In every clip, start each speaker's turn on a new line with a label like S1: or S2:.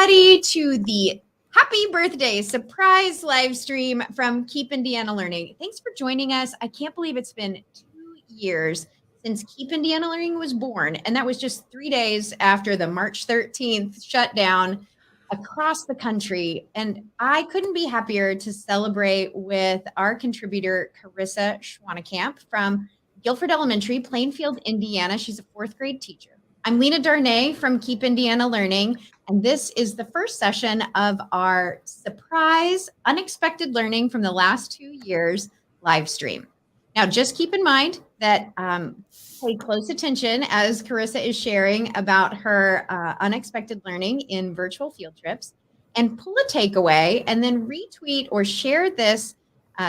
S1: everybody to the happy birthday surprise live stream from Keep Indiana Learning. Thanks for joining us. I can't believe it's been 2 years since Keep Indiana Learning was born, and that was just 3 days after the March 13th shutdown across the country. And I couldn't be happier to celebrate with our contributor, Carissa Schwanekamp from Guilford Elementary, Plainfield, Indiana. She's a 4th grade teacher. I'm Lena Darnay from Keep Indiana Learning, and this is the first session of our surprise unexpected learning from the last 2 years live stream. Now, just keep in mind that pay close attention as Carissa is sharing about her unexpected learning in virtual field trips, and pull a takeaway and then retweet or share this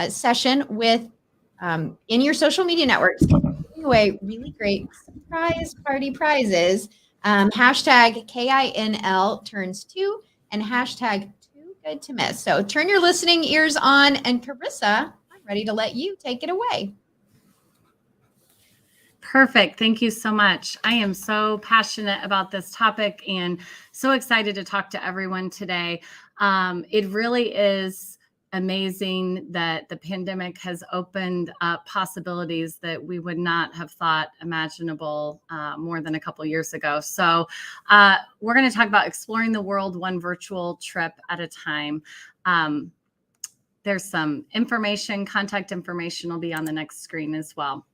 S1: session with in your social media networks. Away really great surprise party prizes. Hashtag KINL turns 2 and hashtag too good to miss. So turn your listening ears on, and Carissa, I'm ready to let you take it away.
S2: Perfect. Thank you so much. I am so passionate about this topic and so excited to talk to everyone today. It really is amazing that the pandemic has opened up possibilities that we would not have thought imaginable more than a couple years ago. So we're going to talk about exploring the world one virtual trip at a time. There's some information, contact information will be on the next screen as well.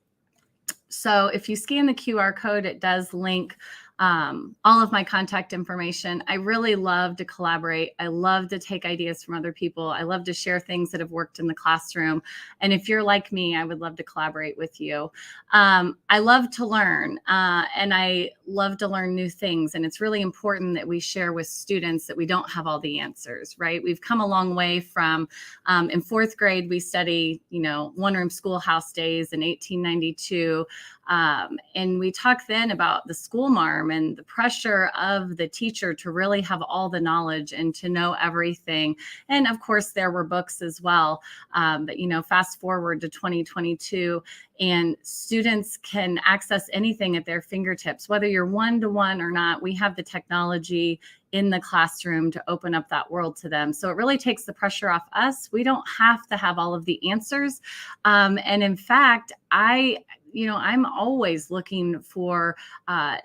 S2: So if you scan the QR code, it does link all of my contact information. I really love to collaborate. I love to take ideas from other people. I love to share things that have worked in the classroom. And if you're like me, I would love to collaborate with you. I love to learn and I love to learn new things. And it's really important that we share with students that we don't have all the answers, right? We've come a long way from in 4th grade, we study, one-room schoolhouse days in 1892. And we talk then about the school marm and the pressure of the teacher to really have all the knowledge and to know everything. And of course, there were books as well. But, fast forward to 2022 and students can access anything at their fingertips, whether you're one-to-one or not. We have the technology in the classroom to open up that world to them. So it really takes the pressure off us. We don't have to have all of the answers. And in fact, I'm always looking for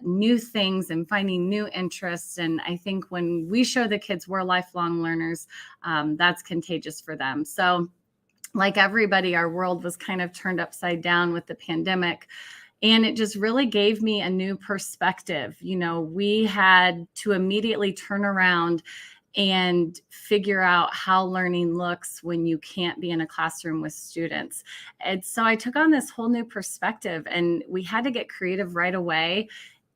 S2: new things and finding new interests. And I think when we show the kids we're lifelong learners, that's contagious for them. So like everybody, our world was kind of turned upside down with the pandemic. And it just really gave me a new perspective. We had to immediately turn around and figure out how learning looks when you can't be in a classroom with students. And so I took on this whole new perspective, and we had to get creative right away.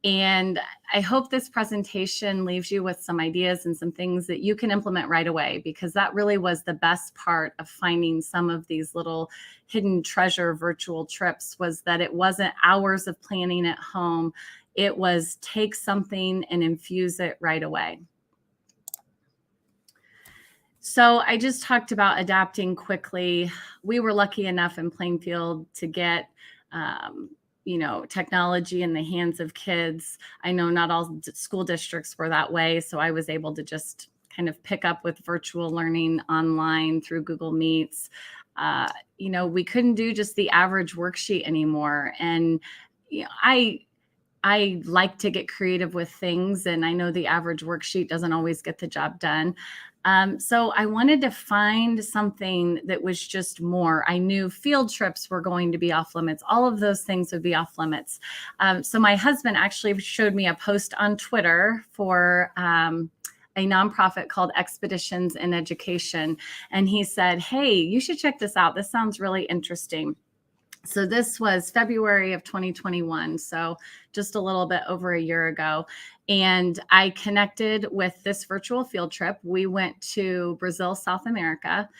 S2: And I hope this presentation leaves you with some ideas and some things that you can implement right away, because that really was the best part of finding some of these little hidden treasure virtual trips, was that it wasn't hours of planning at home. It was take something and infuse it right away. So I just talked about adapting quickly. We were lucky enough in Plainfield to get technology in the hands of kids. I know not all school districts were that way, so I was able to just kind of pick up with virtual learning online through Google Meets. We couldn't do just the average worksheet anymore. And I like to get creative with things, and I know the average worksheet doesn't always get the job done. So I wanted to find something that was just more. I knew field trips were going to be off limits. All of those things would be off limits. So my husband actually showed me a post on Twitter for a nonprofit called Expeditions in Education. And he said, "Hey, you should check this out. This sounds really interesting." So this was February of 2021, so just a little bit over a year ago. And I connected with this virtual field trip. We went to Brazil, South America.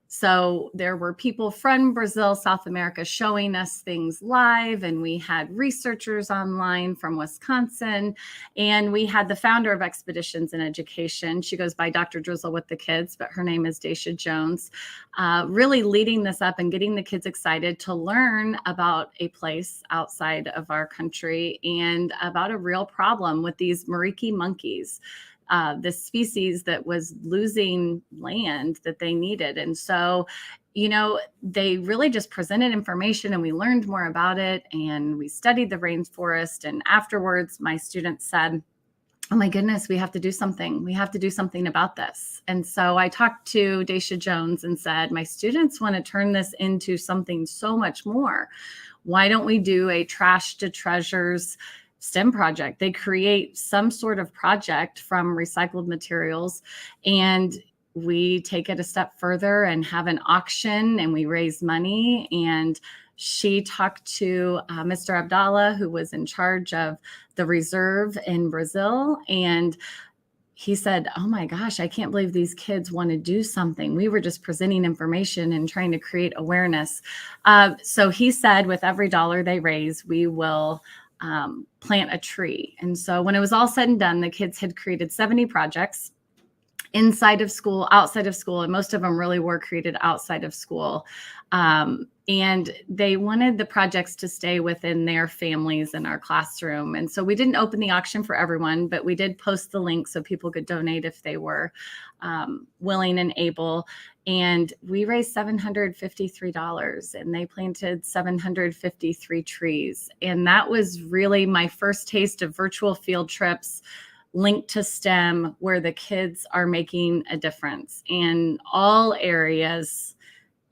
S2: So there were people from Brazil, South America showing us things live, and we had researchers online from Wisconsin, and we had the founder of Expeditions in Education. She goes by Dr. Drizzle with the kids, but her name is Dacia Jones, really leading this up and getting the kids excited to learn about a place outside of our country and about a real problem with these Mariki monkeys. this species that was losing land that they needed. And so, they really just presented information and we learned more about it and we studied the rainforest. And afterwards, my students said, oh my goodness, we have to do something. We have to do something about this. And so I talked to Dacia Jones and said, my students want to turn this into something so much more. Why don't we do a trash to treasures STEM project? They create some sort of project from recycled materials, and we take it a step further and have an auction and we raise money. And she talked to Mr. Abdallah, who was in charge of the reserve in Brazil. And he said, oh my gosh, I can't believe these kids want to do something. We were just presenting information and trying to create awareness. So he said, with every dollar they raise, we will plant a tree. And so when it was all said and done, the kids had created 70 projects inside of school, outside of school, and most of them really were created outside of school. And they wanted the projects to stay within their families in our classroom. And so we didn't open the auction for everyone, but we did post the link so people could donate if they were willing and able. And we raised $753 and they planted 753 trees. And that was really my first taste of virtual field trips linked to STEM, where the kids are making a difference. And all areas,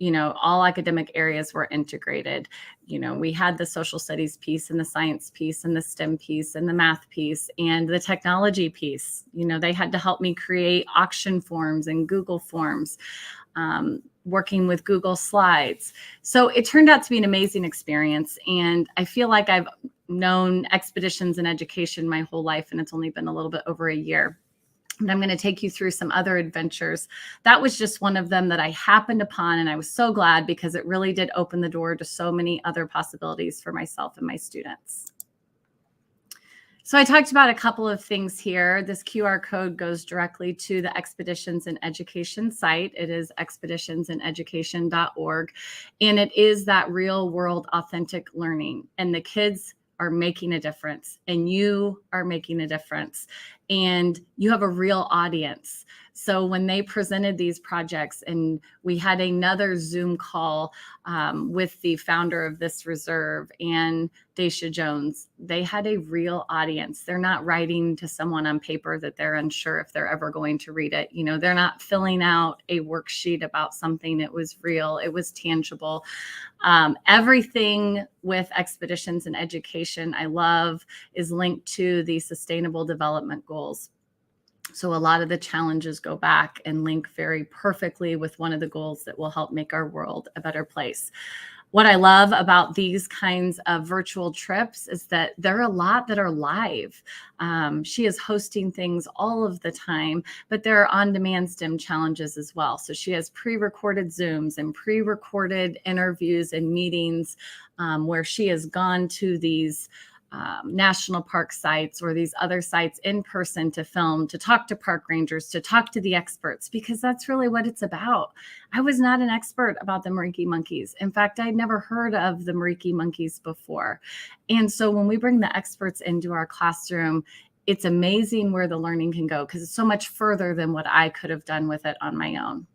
S2: all academic areas were integrated. We had the social studies piece and the science piece and the STEM piece and the math piece and the technology piece. They had to help me create auction forms and Google Forms, working with Google Slides. So it turned out to be an amazing experience. And I feel like I've known expeditions and education my whole life, and it's only been a little bit over a year. And I'm going to take you through some other adventures. That was just one of them that I happened upon, and I was so glad because it really did open the door to so many other possibilities for myself and my students. So I talked about a couple of things here. This QR code goes directly to the Expeditions in Education site. It is expeditionsineducation.org, and it is that real world authentic learning. And the kids are making a difference, and you are making a difference, and you have a real audience. So when they presented these projects, and we had another Zoom call with the founder of this reserve and Dacia Jones, they had a real audience. They're not writing to someone on paper that they're unsure if they're ever going to read it. They're not filling out a worksheet about something. It was real. It was tangible. Everything with Expeditions in Education I love is linked to the Sustainable Development Goals. So a lot of the challenges go back and link very perfectly with one of the goals that will help make our world a better place. What I love about these kinds of virtual trips is that there are a lot that are live. She is hosting things all of the time, but there are on-demand STEM challenges as well. So she has pre-recorded Zooms and pre-recorded interviews and meetings where she has gone to these national park sites or these other sites in person to film, to talk to park rangers, to talk to the experts, because that's really what it's about. I was not an expert about the Mariki monkeys. In fact, I'd never heard of the Mariki monkeys before. And so when we bring the experts into our classroom, it's amazing where the learning can go because it's so much further than what I could have done with it on my own.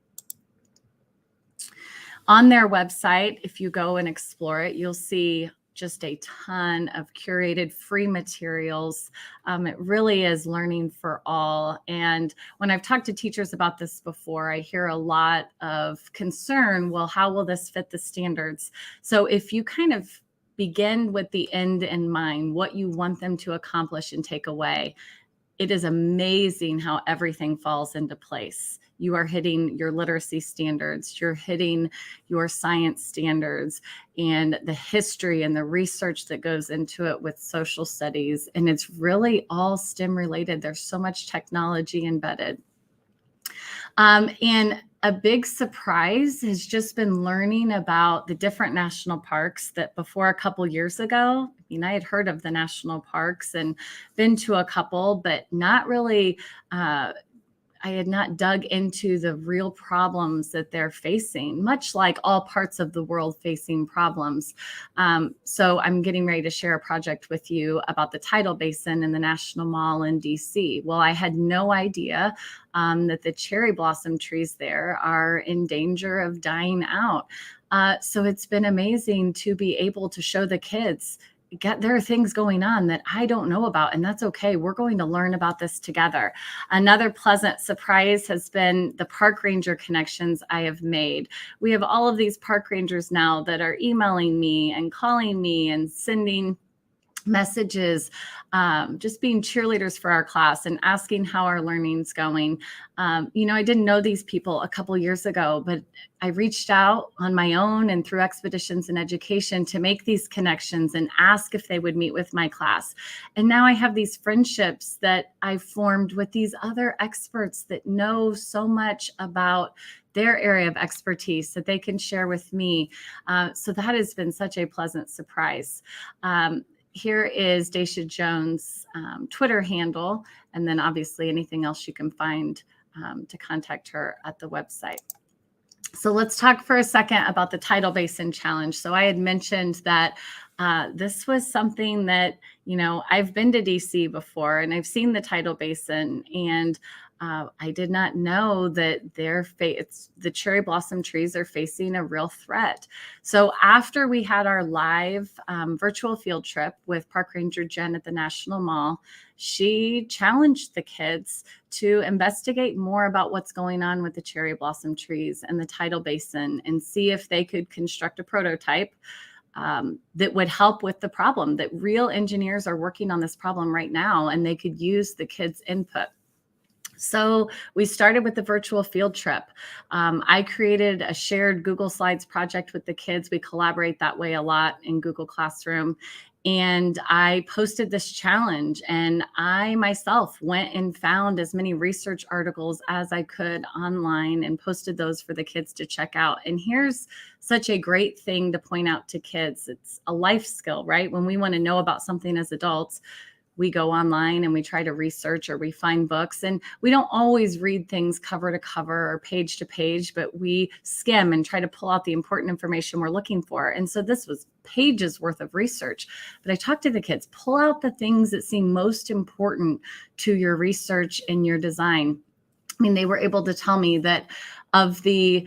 S2: On their website, if you go and explore it, you'll see just a ton of curated free materials. It really is learning for all. And when I've talked to teachers about this before, I hear a lot of concern. Well, how will this fit the standards? So if you kind of begin with the end in mind, what you want them to accomplish and take away, it is amazing how everything falls into place. You are hitting your literacy standards, you're hitting your science standards, and the history and the research that goes into it with social studies. And it's really all STEM related. There's so much technology embedded. And a big surprise has just been learning about the different national parks that before a couple years ago, I had heard of the national parks and been to a couple, but not really had not dug into the real problems that they're facing, much like all parts of the world facing problems. So I'm getting ready to share a project with you about the Tidal Basin in the National Mall in DC. Well, I had no idea that the cherry blossom trees there are in danger of dying out. So it's been amazing to be able to show the kids there are things going on that I don't know about, and that's okay. We're going to learn about this together. Another pleasant surprise has been the park ranger connections I have made. We have all of these park rangers now that are emailing me and calling me and sending messages, just being cheerleaders for our class and asking how our learning's going. I didn't know these people a couple years ago, but I reached out on my own and through Expeditions in Education to make these connections and ask if they would meet with my class. And now I have these friendships that I formed with these other experts that know so much about their area of expertise that they can share with me. So that has been such a pleasant surprise. Here is Daisha Jones' Twitter handle, and then obviously anything else you can find to contact her at the website. So let's talk for a second about the Tidal Basin Challenge. So I had mentioned that this was something that, I've been to DC before and I've seen the Tidal Basin, and I did not know that the cherry blossom trees are facing a real threat. So after we had our live virtual field trip with Park Ranger Jen at the National Mall, she challenged the kids to investigate more about what's going on with the cherry blossom trees and the Tidal Basin and see if they could construct a prototype that would help with the problem. That real engineers are working on this problem right now, and they could use the kids' input. So we started with the virtual field trip. I created a shared Google Slides project with the kids. We collaborate that way a lot in Google Classroom. And I posted this challenge, and I myself went and found as many research articles as I could online and posted those for the kids to check out. And here's such a great thing to point out to kids. It's a life skill, right? When we want to know about something as adults, we go online and we try to research or we find books, and we don't always read things cover to cover or page to page, but we skim and try to pull out the important information we're looking for. And so this was pages worth of research. But I talked to the kids, pull out the things that seem most important to your research and your design. I mean, they were able to tell me that of the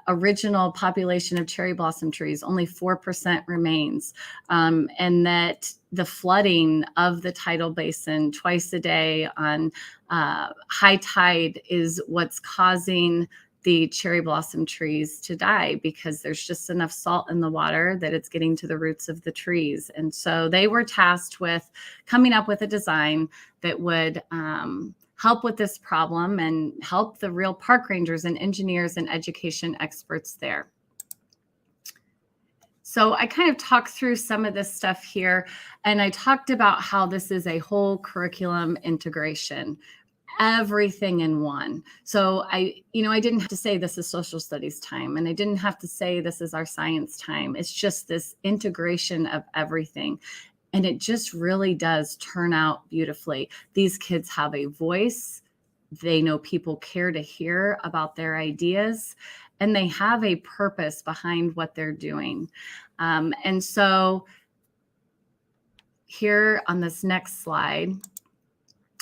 S2: original population of cherry blossom trees, only 4% remains, and that the flooding of the tidal basin twice a day on high tide is what's causing the cherry blossom trees to die, because there's just enough salt in the water that it's getting to the roots of the trees. And so they were tasked with coming up with a design that would help with this problem and help the real park rangers and engineers and education experts there. So I kind of talked through some of this stuff here, and I talked about how this is a whole curriculum integration, everything in one. So I didn't have to say this is social studies time, and I didn't have to say this is our science time. It's just this integration of everything. And it just really does turn out beautifully. These kids have a voice. They know people care to hear about their ideas, and they have a purpose behind what they're doing. And so here on this next slide,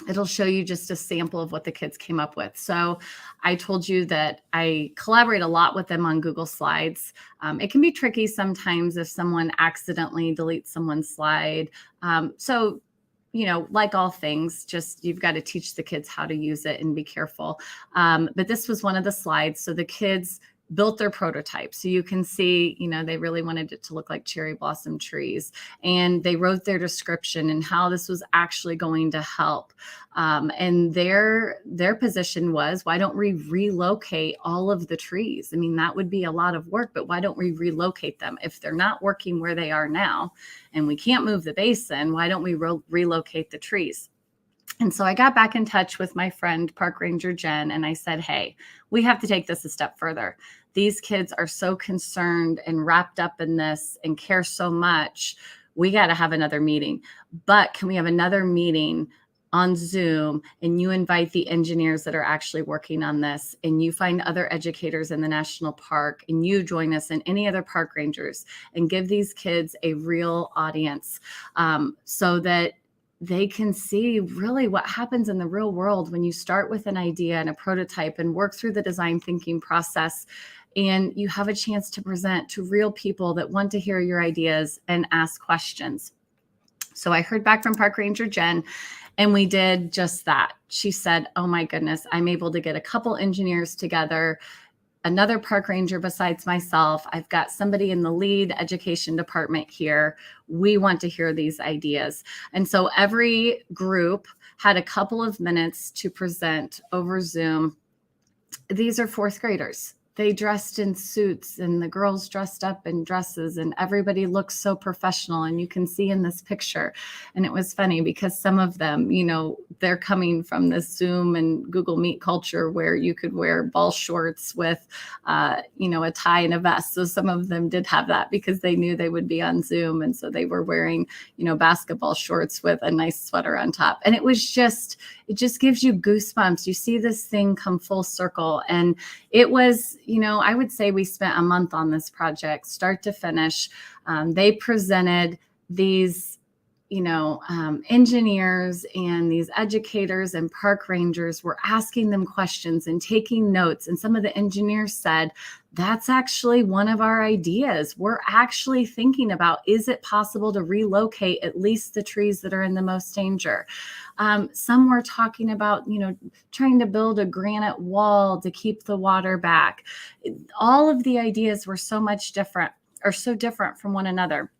S2: it'll show you just a sample of what the kids came up with. So I told you that I collaborate a lot with them on Google Slides. It can be tricky sometimes if someone accidentally deletes someone's slide. So, like all things, just you've got to teach the kids how to use it and be careful. But this was one of the slides. So the kids built their prototype. So you can see, they really wanted it to look like cherry blossom trees. And they wrote their description and how this was actually going to help. And their position was, why don't we relocate all of the trees? I mean, that would be a lot of work, but why don't we relocate them? If they're not working where they are now and we can't move the basin, why don't we relocate the trees? And so I got back in touch with my friend, Park Ranger Jen, and I said, hey, we have to take this a step further. These kids are so concerned and wrapped up in this and care so much. We got to have another meeting. But can we have another meeting on Zoom, and you invite the engineers that are actually working on this, and you find other educators in the national park, and you join us and any other park rangers, and give these kids a real audience, so that they can see really what happens in the real world when you start with an idea and a prototype and work through the design thinking process, and you have a chance to present to real people that want to hear your ideas and ask questions. So I heard back from Park Ranger Jen, and we did just that. She said, oh my goodness, I'm able to get a couple engineers together, another park ranger besides myself. I've got somebody in the lead education department here. We want to hear these ideas. And so every group had a couple of minutes to present over Zoom. These are fourth graders. They dressed in suits, and the girls dressed up in dresses, and everybody looks so professional. And you can see in this picture, and it was funny because some of them, you know, they're coming from this Zoom and Google Meet culture where you could wear ball shorts with, you know, a tie and a vest. So some of them did have that because they knew they would be on Zoom. And so they were wearing, you know, basketball shorts with a nice sweater on top. And it just gives you goosebumps. You see this thing come full circle. And it was, you know, I would say we spent a month on this project, start to finish. They presented these, you know, engineers and these educators and park rangers were asking them questions and taking notes. And some of the engineers said, that's actually one of our ideas. We're actually thinking about, is it possible to relocate at least the trees that are in the most danger? Some were talking about, you know, trying to build a granite wall to keep the water back. All of the ideas were so much different, or so different from one another.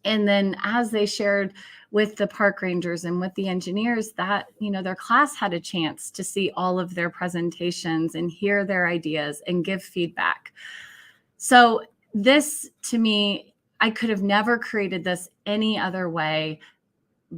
S2: And then as they shared with the park rangers and with the engineers, that, you know, their class had a chance to see all of their presentations and hear their ideas and give feedback. So this, to me, I could have never created this any other way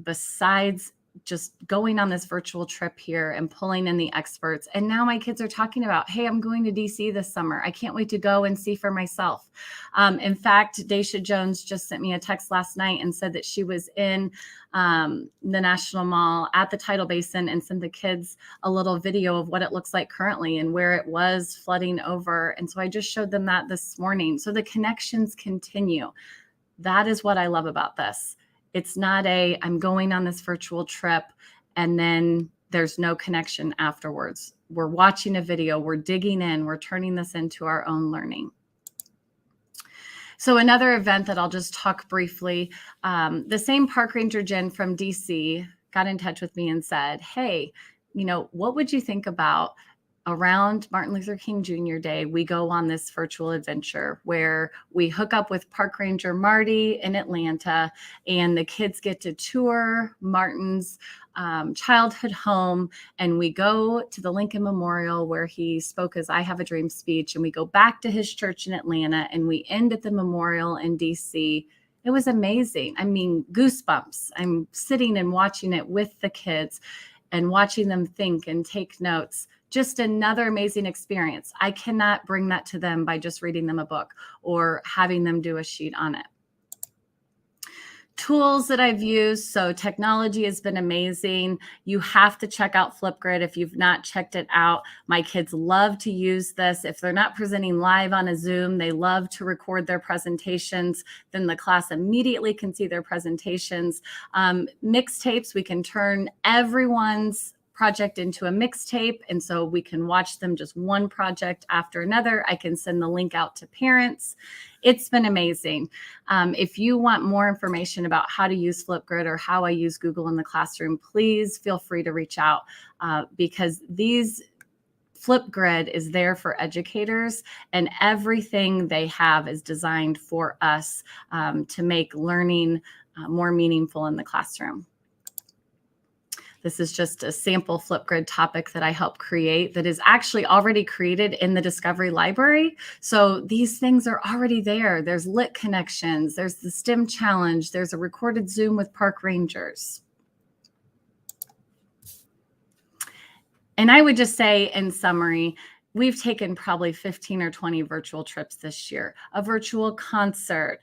S2: besides just going on this virtual trip here and pulling in the experts. And now my kids are talking about, hey, I'm going to DC this summer. I can't wait to go and see for myself. In fact, Daisha Jones just sent me a text last night and said that she was in the National Mall at the Tidal Basin and sent the kids a little video of what it looks like currently and where it was flooding over. And so I just showed them that this morning. So the connections continue. That is what I love about this. It's not I'm going on this virtual trip and then there's no connection afterwards. We're watching a video, we're digging in, we're turning this into our own learning. So another event that I'll just talk briefly, the same park ranger Jen from DC got in touch with me and said, hey, you know, what would you think about around Martin Luther King Jr. Day, we go on this virtual adventure where we hook up with Park Ranger Marty in Atlanta, and the kids get to tour Martin's childhood home, and we go to the Lincoln Memorial where he spoke his I Have a Dream speech, and we go back to his church in Atlanta, and we end at the memorial in DC. It was amazing. I mean, goosebumps. I'm sitting and watching it with the kids and watching them think and take notes. Just another amazing experience. I cannot bring that to them by just reading them a book or having them do a sheet on it. Tools that I've used. So technology has been amazing. You have to check out Flipgrid if you've not checked it out. My kids love to use this. If they're not presenting live on a Zoom, they love to record their presentations. Then the class immediately can see their presentations. Mixtapes, we can turn everyone's project into a mixtape. And so we can watch them just one project after another. I can send the link out to parents. It's been amazing. If you want more information about how to use Flipgrid or how I use Google in the classroom, please feel free to reach out because Flipgrid is there for educators, and everything they have is designed for us to make learning more meaningful in the classroom. This is just a sample Flipgrid topic that I helped create that is actually already created in the Discovery Library. So these things are already there. There's lit connections, there's the STEM challenge, there's a recorded Zoom with park rangers. And I would just say in summary, we've taken probably 15 or 20 virtual trips this year, a virtual concert,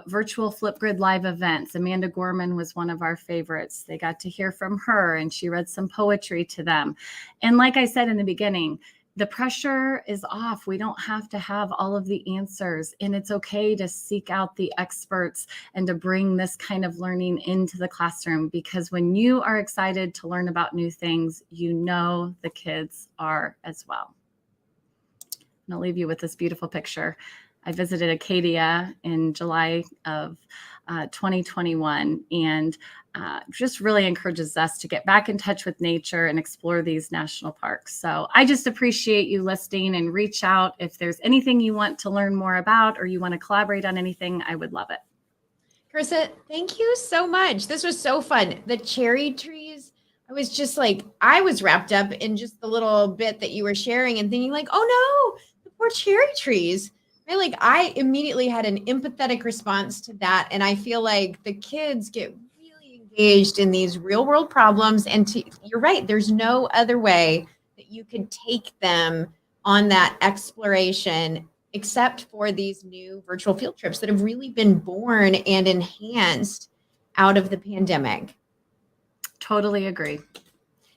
S2: virtual Flipgrid live events. Amanda Gorman was one of our favorites. They got to hear from her and she read some poetry to them. And like I said in the beginning, the pressure is off. We don't have to have all of the answers, and it's okay to seek out the experts and to bring this kind of learning into the classroom, because when you are excited to learn about new things, you know the kids are as well. And I'll leave you with this beautiful picture. I visited Acadia in July of 2021, and just really encourages us to get back in touch with nature and explore these national parks. So I just appreciate you listening, and reach out if there's anything you want to learn more about or you want to collaborate on anything. I would love it.
S1: Carissa, thank you so much. This was so fun. The cherry trees, I was just like, I was wrapped up in just the little bit that you were sharing and thinking like, oh no, the poor cherry trees. Right? Like I immediately had an empathetic response to that. And I feel like the kids get really engaged in these real world problems. And you're right, there's no other way that you could take them on that exploration except for these new virtual field trips that have really been born and enhanced out of the pandemic.
S2: Totally agree.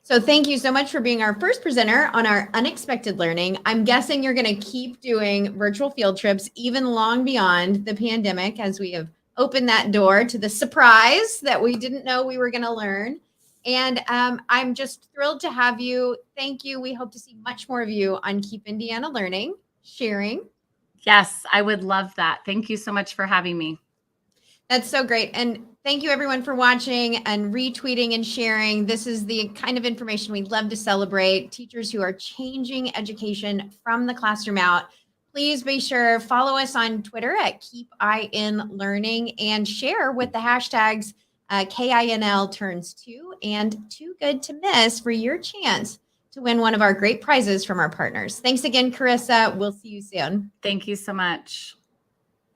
S1: So thank you so much for being our first presenter on our Unexpected Learning. I'm guessing you're going to keep doing virtual field trips even long beyond the pandemic, as we have opened that door to the surprise that we didn't know we were going to learn. And I'm just thrilled to have you. Thank you. We hope to see much more of you on Keep Indiana Learning, sharing.
S2: Yes, I would love that. Thank you so much for having me.
S1: That's so great. And thank you everyone for watching and retweeting and sharing. This is the kind of information we love to celebrate. Teachers who are changing education from the classroom out. Please be sure, follow us on Twitter at KeepInLearning and share with the hashtags KINL_turns2 and Too Good to Miss for your chance to win one of our great prizes from our partners. Thanks again, Carissa. We'll see you soon.
S2: Thank you so much.